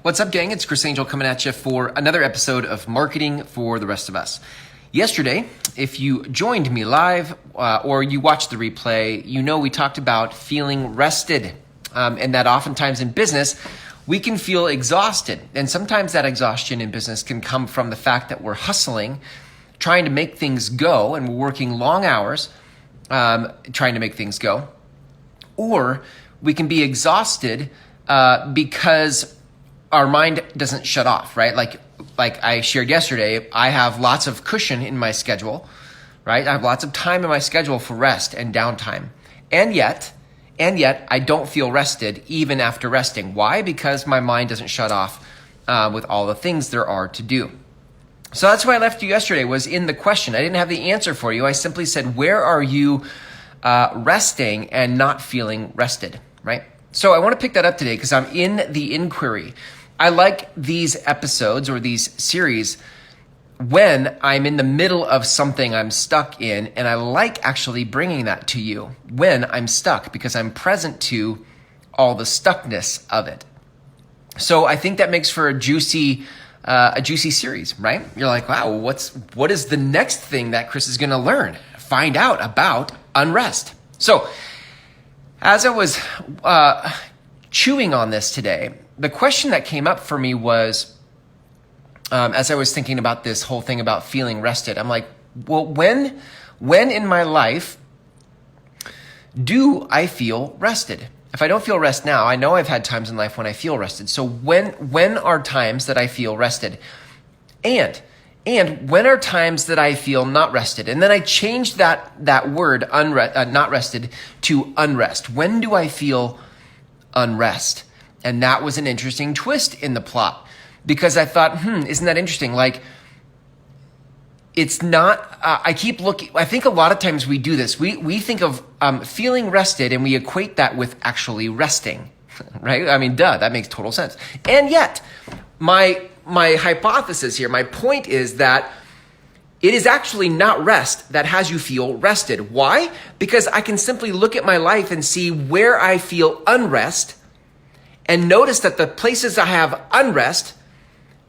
What's up, gang? It's Chris Angel coming at you for another episode of Marketing for the Rest of Us. Yesterday, if you joined me live or you watched the replay, you know we talked about feeling rested and that oftentimes in business, we can feel exhausted. And sometimes that exhaustion in business can come from the fact that we're hustling, trying to make things go, and we're working long hours trying to make things go. Or we can be exhausted because our mind doesn't shut off, right? Like I shared yesterday, I have lots of cushion in my schedule, right? I have lots of time in my schedule for rest and downtime. And yet I don't feel rested even after resting. Why? Because my mind doesn't shut off with all the things there are to do. So that's why I left you yesterday, was in the question. I didn't have the answer for you. I simply said, where are you resting and not feeling rested, right? So I want to pick that up today because I'm in the inquiry. I like these episodes or these series when I'm in the middle of something I'm stuck in, and I like actually bringing that to you when I'm stuck because I'm present to all the stuckness of it. So I think that makes for a juicy series, right? You're like, wow, what is the next thing that Chris is going to learn, find out about unrest? So as I was chewing on this today, the question that came up for me was, as I was thinking about this whole thing about feeling rested, I'm like, well, when in my life do I feel rested? If I don't feel rest now, I know I've had times in life when I feel rested. So when are times that I feel rested? And when are times that I feel not rested? And then I changed that word, not rested, to unrest. When do I feel unrest? And that was an interesting twist in the plot because I thought, isn't that interesting? Like, it's not, I keep looking, I think a lot of times we do this. We think of feeling rested and we equate that with actually resting, right? I mean, that makes total sense. And yet, my hypothesis here, my point is that it is actually not rest that has you feel rested. Why? Because I can simply look at my life and see where I feel unrest and notice that the places I have unrest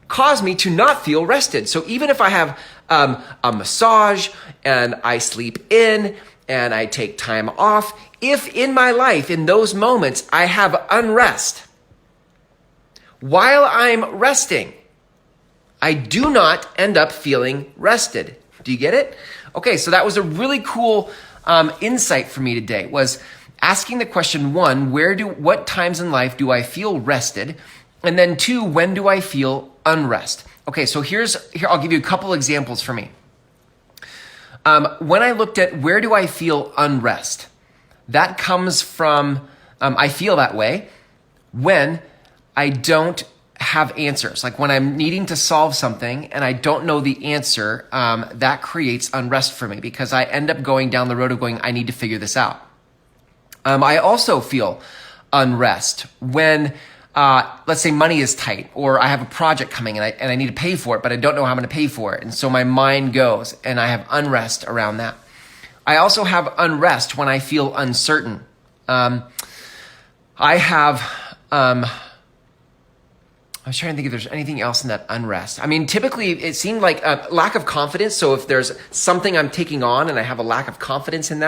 cause me to not feel rested. So even if I have a massage and I sleep in and I take time off, if in my life, in those moments, I have unrest, while I'm resting, I do not end up feeling rested. Do you get it? Okay, so that was a really cool insight for me today, was asking the question, one, what times in life do I feel rested? And then two, when do I feel unrest? Okay, so here I'll give you a couple examples for me. When I looked at where do I feel unrest, that comes from, I feel that way when I don't have answers. Like when I'm needing to solve something and I don't know the answer, that creates unrest for me because I end up going down the road of going, I need to figure this out. I also feel unrest when, let's say money is tight or I have a project coming and I need to pay for it, but I don't know how I'm going to pay for it. And so my mind goes and I have unrest around that. I also have unrest when I feel uncertain. I was trying to think if there's anything else in that unrest. I mean, typically it seemed like a lack of confidence. So if there's something I'm taking on and I have a lack of confidence in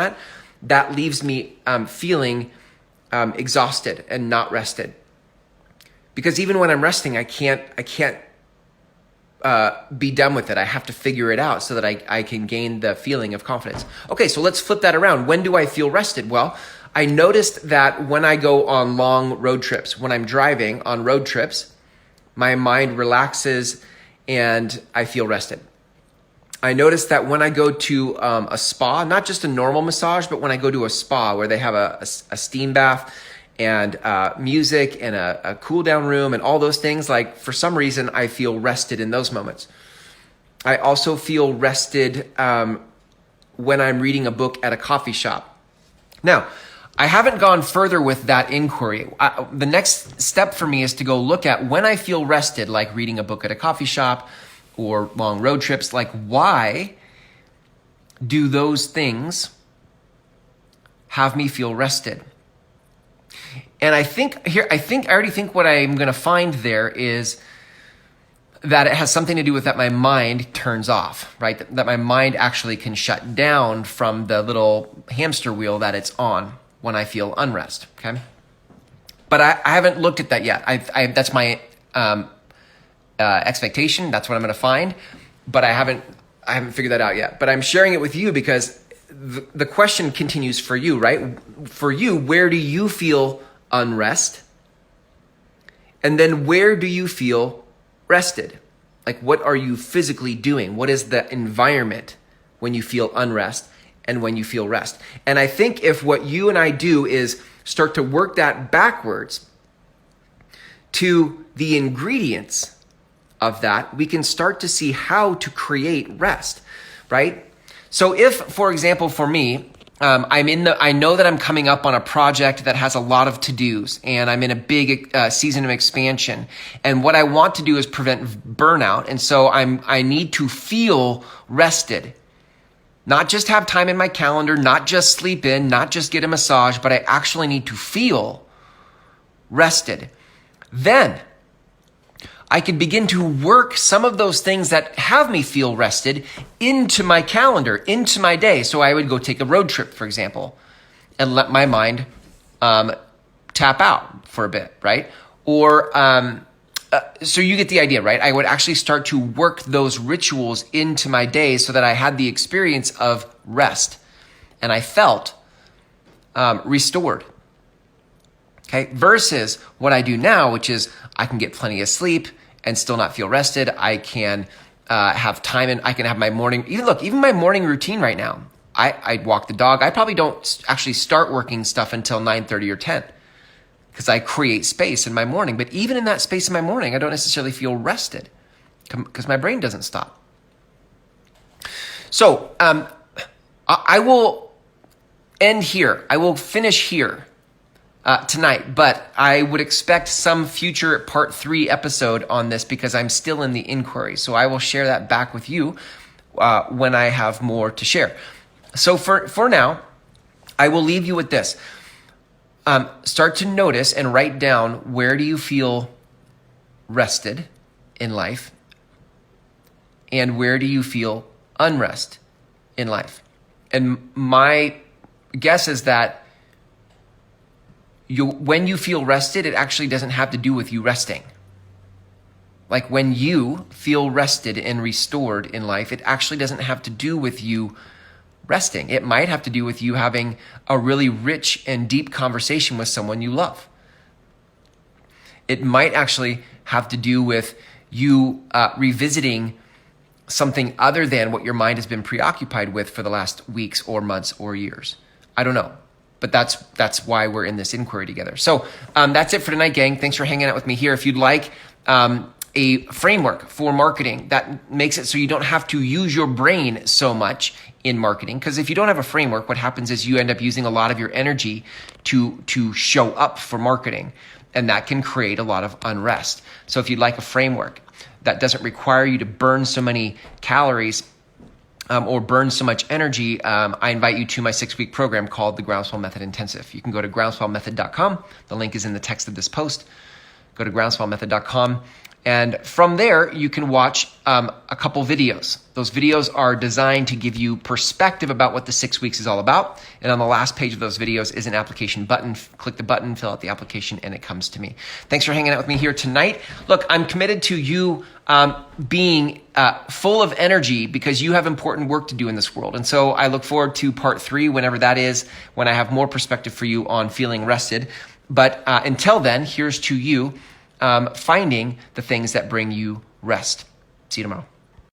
that leaves me feeling exhausted and not rested. Because even when I'm resting, I can't be done with it. I have to figure it out so that I can gain the feeling of confidence. Okay, so let's flip that around. When do I feel rested? Well, I noticed that when I go on long road trips, when I'm driving on road trips, my mind relaxes and I feel rested. I noticed that when I go to a spa, not just a normal massage, but when I go to a spa where they have a steam bath and music and a cool down room and all those things, like for some reason, I feel rested in those moments. I also feel rested when I'm reading a book at a coffee shop. Now, I haven't gone further with that inquiry. The next step for me is to go look at when I feel rested, like reading a book at a coffee shop or long road trips, like why do those things have me feel rested? And I already think what I'm going to find there is that it has something to do with that my mind turns off, right? That my mind actually can shut down from the little hamster wheel that it's on when I feel unrest, okay? But I haven't looked at that yet. That's my expectation. That's what I'm going to find, but I haven't figured that out yet. But I'm sharing it with you because the question continues for you, right? For you, where do you feel unrest? And then where do you feel rested? Like, what are you physically doing? What is the environment when you feel unrest and when you feel rest? And I think if what you and I do is start to work that backwards to the ingredients of that, we can start to see how to create rest, right? So if, for example, for me, I know that I'm coming up on a project that has a lot of to-dos, and I'm in a big season of expansion. And what I want to do is prevent burnout. And so I need to feel rested, not just have time in my calendar, not just sleep in, not just get a massage, but I actually need to feel rested. Then I could begin to work some of those things that have me feel rested into my calendar, into my day. So I would go take a road trip, for example, and let my mind tap out for a bit, right? Or so you get the idea, right? I would actually start to work those rituals into my day so that I had the experience of rest and I felt restored. Okay, versus what I do now, which is I can get plenty of sleep and still not feel rested. I can have time and I can have my morning. Even my morning routine right now. I walk the dog. I probably don't actually start working stuff until 9:30 or 10 because I create space in my morning. But even in that space in my morning, I don't necessarily feel rested because my brain doesn't stop. So I will end here. I will finish here. Tonight, but I would expect some future part 3 episode on this because I'm still in the inquiry. So I will share that back with you when I have more to share. So for now, I will leave you with this. Start to notice and write down, where do you feel rested in life? And where do you feel unrest in life? And my guess is that when you feel rested, it actually doesn't have to do with you resting. Like when you feel rested and restored in life, it actually doesn't have to do with you resting. It might have to do with you having a really rich and deep conversation with someone you love. It might actually have to do with you revisiting something other than what your mind has been preoccupied with for the last weeks or months or years. I don't know. But that's why we're in this inquiry together. So that's it for tonight, gang. Thanks for hanging out with me here. If you'd like a framework for marketing that makes it so you don't have to use your brain so much in marketing, because if you don't have a framework, what happens is you end up using a lot of your energy to show up for marketing, and that can create a lot of unrest. So if you'd like a framework that doesn't require you to burn so many calories or burn so much energy, I invite you to my 6-week program called the Groundswell Method Intensive. You can go to groundswellmethod.com. The link is in the text of this post. Go to groundswellmethod.com. And from there, you can watch a couple videos. Those videos are designed to give you perspective about what the 6 weeks is all about. And on the last page of those videos is an application button. Click the button, fill out the application, and it comes to me. Thanks for hanging out with me here tonight. Look, I'm committed to you being full of energy because you have important work to do in this world. And so I look forward to part 3, whenever that is, when I have more perspective for you on feeling rested. But until then, here's to you finding the things that bring you rest. See you tomorrow.